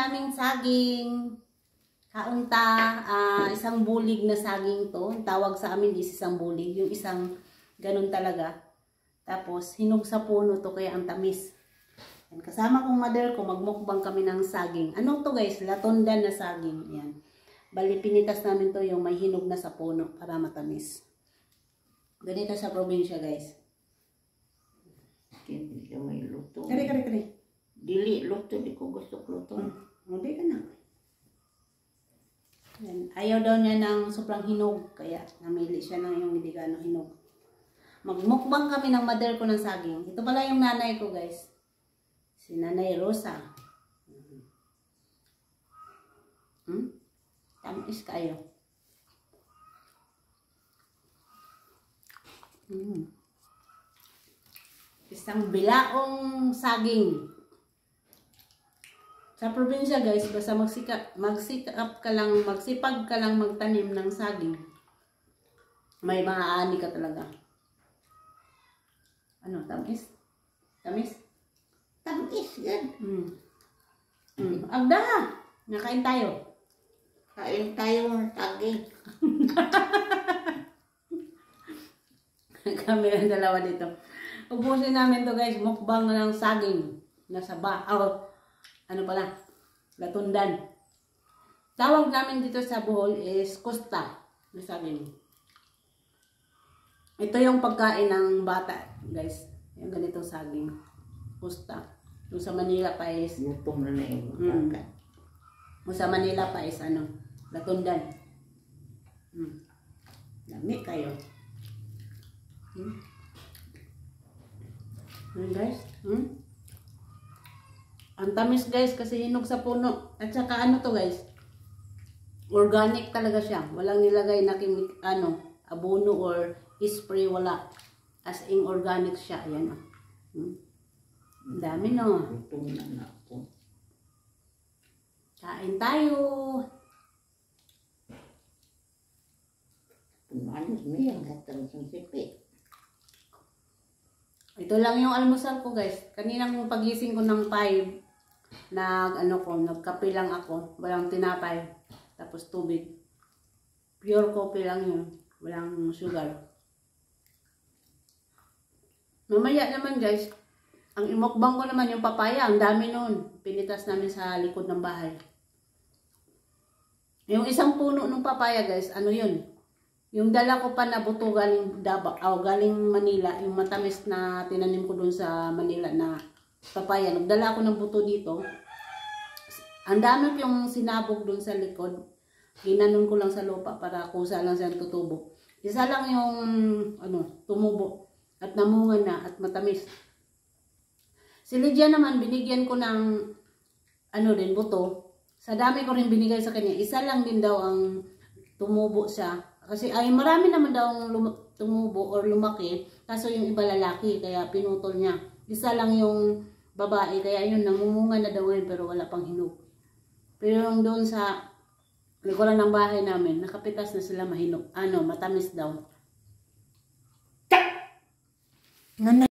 naming saging. Kaunta, isang bulig na saging to. Tawag sa amin is isang bulig. Yung isang ganun talaga. Tapos, hinog sa puno to kaya ang tamis. Yan, kasama kong mother ko, magmukbang kami ng saging. Anong to guys? Latondan na saging. Yan. Bali, pinitas namin to yung may hinog na sa puno para matamis. Ganito sa probinsya guys. Hindi may luto. Kari. Dili luto, di ko gusto luto. Hindi ka na. Yan. Ayaw daw niya ng sobrang hinog, kaya namili siya ng yung hindi gaano hinog. Magmukbang kami ng mother ko ng saging. Ito pala yung nanay ko guys. Si Nanay Rosa. Tamis kayo. Isang bilaong saging. Sa probinsya guys, basta magsipag ka lang magtanim ng saging. May maaani ka talaga. Ano, tamis? Tamis? Tamis yan. Agda! Nakain tayo. Kain tayo ng saging. Kami ang dalawa dito. Ubusin namin to guys, mukbang ng saging. Nasa ano pala, latundan. Tawag namin dito sa Bohol is kusta na saging. Ito yung pagkain ng bata, guys. Yung ganitong saging. Kusta. Yung sa Manila pa is Lutong na yung yung sa Manila pa is ano, latundan. Lami kayo. Guys, ang tamis guys kasi hinog sa puno. At saka ano to guys, organic talaga siya. Walang nilagay na abono or spray, wala. As in organic siya. Ayan o. Dami no. Lutong na ako. Kain tayo. Pumanis mo yan, katang sipi. Ito lang yung almusal ko guys. Kaninang pagising ko ng 5, nagkape lang ako. Walang tinapay. Tapos tubig. Pure coffee lang yun. Walang sugar. Mamaya naman guys, ang imukbang ko naman yung papaya. Ang dami nun. Pinitas namin sa likod ng bahay. Yung isang puno ng papaya guys, ano yun? Yung dala ko pa na buto galing galing Manila, yung matamis na tinanim ko dun sa Manila na papaya. Nagdala ako ng buto dito. Ang dami yung sinabog dun sa likod. Ginanon ko lang sa lupa para kusa lang siya tutubo. Isa lang yung tumubo at namunga na at matamis. Si Lydia naman binigyan ko ng buto. Sa dami ko rin binigay sa kanya. Isa lang din daw ang tumubo siya. Kasi marami naman daw tumubo or lumaki. Kaso yung iba lalaki, kaya pinutol niya. Isa lang yung babae, kaya yun, namumunga na daw yun, pero wala pang hinog. Pero yung doon sa likuran ng bahay namin, nakapitas na sila mahinog. Matamis daw.